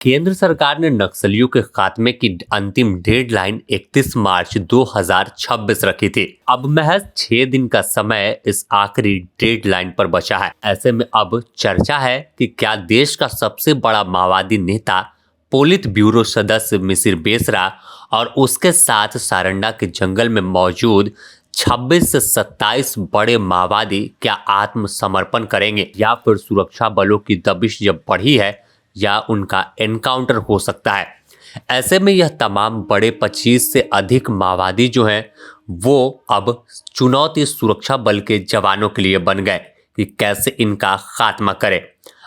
केंद्र सरकार ने नक्सलियों के खात्मे की अंतिम डेडलाइन 31 मार्च 2026 रखी थी। अब महज 6 दिन का समय इस आखिरी डेडलाइन पर बचा है। ऐसे में अब चर्चा है कि क्या देश का सबसे बड़ा माओवादी नेता, पोलित ब्यूरो सदस्य मिसिर बेसरा और उसके साथ सारंडा के जंगल में मौजूद 26 से 27 बड़े माओवादी क्या आत्मसमर्पण करेंगे, या फिर सुरक्षा बलों की दबिश जब बढ़ी है या उनका एनकाउंटर हो सकता है। ऐसे में यह तमाम बड़े 25 से अधिक माओवादी जो हैं वो अब चुनौती सुरक्षा बल के जवानों के लिए बन गए कि कैसे इनका खात्मा करें।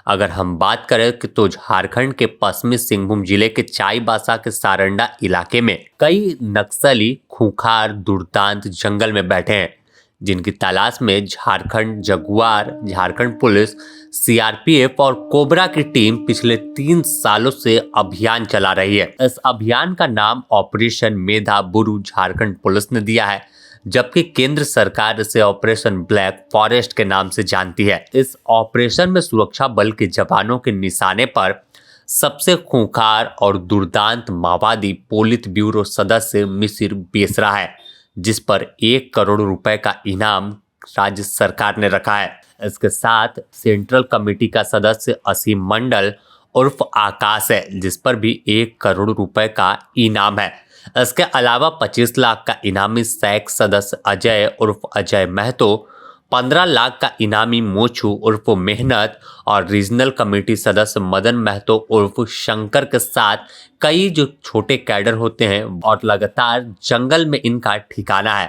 अगर हम बात करें कि तो झारखंड के पश्चिमी सिंहभूम जिले के चाईबासा के सारंडा इलाके में कई नक्सली खूंखार दुर्दांत जंगल में बैठे हैं, जिनकी तलाश में Jharkhand Jaguar, Jharkhand police, CRPF और कोबरा की टीम पिछले 3 सालों से अभियान चला रही है। इस अभियान का नाम ऑपरेशन मेधा बुरू झारखंड पुलिस ने दिया है, जबकि केंद्र सरकार इसे ऑपरेशन ब्लैक फॉरेस्ट के नाम से जानती है। इस ऑपरेशन में सुरक्षा बल के जवानों के निशाने पर सबसे खूंखार और दुर्दांत माओवादी पोलित ब्यूरो सदस्य मिसिर बेसरा है, जिस पर 1 करोड़ रुपए का इनाम राज्य सरकार ने रखा है। इसके साथ सेंट्रल कमेटी का सदस्य असीम मंडल उर्फ आकाश है, जिस पर भी 1 करोड़ रुपए का इनाम है। इसके अलावा 25 लाख का इनामी सैक सदस्य अजय उर्फ अजय महतो, 15 लाख का इनामी मोचू उर्फ मेहनत और रीजनल कमेटी सदस्य मदन महतो उर्फ शंकर के साथ कई जो छोटे कैडर होते हैं और लगातार जंगल में इनका ठिकाना है।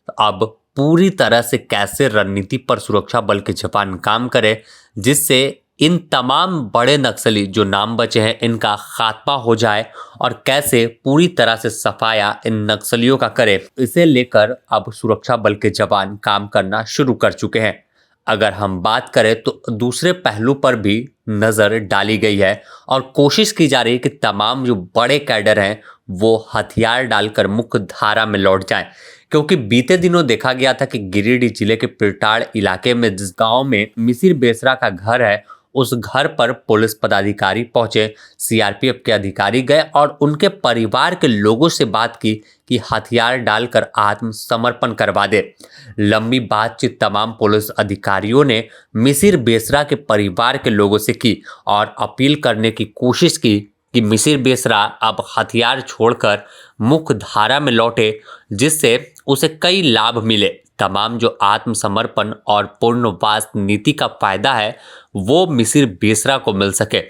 तो अब पूरी तरह से कैसे रणनीति पर सुरक्षा बल के जवान काम करें जिससे इन तमाम बड़े नक्सली जो नाम बचे हैं इनका खात्मा हो जाए और कैसे पूरी तरह से सफाया इन नक्सलियों का करे, इसे लेकर अब सुरक्षा बल के जवान काम करना शुरू कर चुके हैं। अगर हम बात करें तो दूसरे पहलू पर भी नजर डाली गई है और कोशिश की जा रही है कि तमाम जो बड़े कैडर हैं वो हथियार डालकर मुख्य धारा में लौट जाएं, क्योंकि बीते दिनों देखा गया था कि गिरिडीह जिले के पिरटाड़ इलाके में जिस गांव में मिसिर बेसरा का घर है, उस घर पर पुलिस पदाधिकारी पहुंचे, सीआरपीएफ के अधिकारी गए और उनके परिवार के लोगों से बात की कि हथियार डालकर आत्मसमर्पण करवा दे। लंबी बातचीत तमाम पुलिस अधिकारियों ने मिसिर बेसरा के परिवार के लोगों से की और अपील करने की कोशिश की कि मिसिर बेसरा अब हथियार छोड़कर मुख्य धारा में लौटे, जिससे उसे कई लाभ मिले। तमाम जो आत्मसमर्पण और पूर्णवास नीति का फायदा है वो मिसिर बेसरा को मिल सके,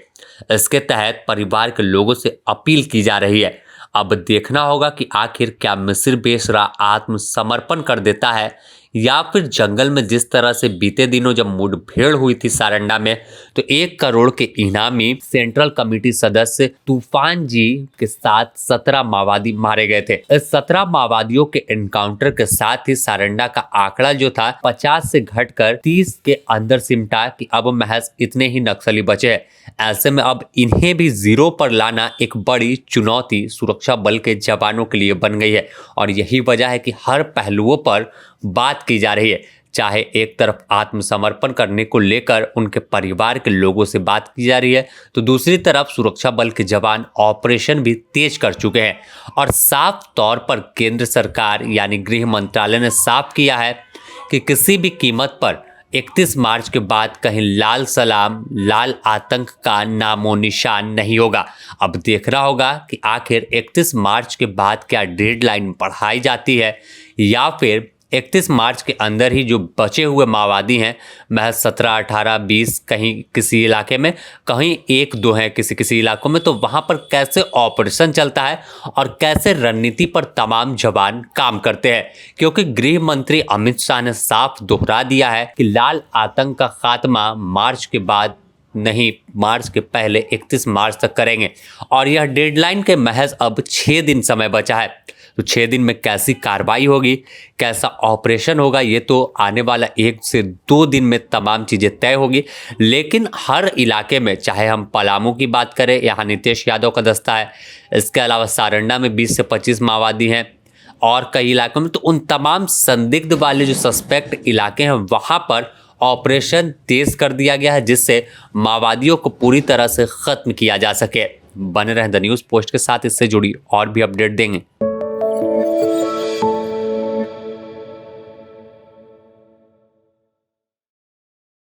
इसके तहत परिवार के लोगों से अपील की जा रही है। अब देखना होगा कि आखिर क्या मिसिर बेसरा आत्मसमर्पण कर देता है या फिर जंगल में जिस तरह से बीते दिनों जब मुठभेड़ हुई थी सारंडा में, तो 1 करोड़ के इनामी सेंट्रल कमेटी सदस्य तूफान जी के साथ 17 माओवादी मारे गए थे। इस 17 माओवादियों के एनकाउंटर के साथ ही सारंडा का आंकड़ा जो था 50 से घटकर 30 के अंदर सिमटा कि अब महज इतने ही नक्सली बचे हैं। ऐसे में अब इन्हें भी जीरो पर लाना एक बड़ी चुनौती सुरक्षा बल के जवानों के लिए बन गई है और यही वजह है कि हर पहलुओं पर बात की जा रही है। चाहे एक तरफ आत्मसमर्पण करने को लेकर उनके परिवार के लोगों से बात की जा रही है, तो दूसरी तरफ सुरक्षा बल के जवान ऑपरेशन भी तेज कर चुके हैं और साफ तौर पर केंद्र सरकार यानी गृह मंत्रालय ने साफ किया है कि किसी भी कीमत पर 31 मार्च के बाद कहीं लाल सलाम, लाल आतंक का नामो निशान नहीं होगा। अब देखना होगा कि आखिर 31 मार्च के बाद क्या डेडलाइन बढ़ाई जाती है या फिर 31 मार्च के अंदर ही जो बचे हुए माओवादी हैं, महज 17, 18, 20 कहीं किसी इलाके में, कहीं 1-2 हैं किसी किसी इलाकों में, तो वहाँ पर कैसे ऑपरेशन चलता है और कैसे रणनीति पर तमाम जवान काम करते हैं। क्योंकि गृह मंत्री अमित शाह ने साफ दोहरा दिया है कि लाल आतंक का खात्मा मार्च के बाद नहीं, मार्च के पहले 31 मार्च तक करेंगे और यह डेडलाइन के महज अब 6 दिन समय बचा है। तो 6 दिन में कैसी कार्रवाई होगी, कैसा ऑपरेशन होगा, ये तो आने वाला 1 से 2 दिन में तमाम चीज़ें तय होगी। लेकिन हर इलाके में, चाहे हम पलामू की बात करें, यहाँ नीतीश यादव का दस्ता है, इसके अलावा सारंडा में 20 से 25 माओवादी हैं और कई इलाकों में, तो उन तमाम संदिग्ध वाले जो सस्पेक्ट इलाके हैं वहाँ पर ऑपरेशन तेज कर दिया गया है, जिससे माओवादियों को पूरी तरह से खत्म किया जा सके। बने रहें द न्यूज़ पोस्ट के साथ, इससे जुड़ी और भी अपडेट देंगे।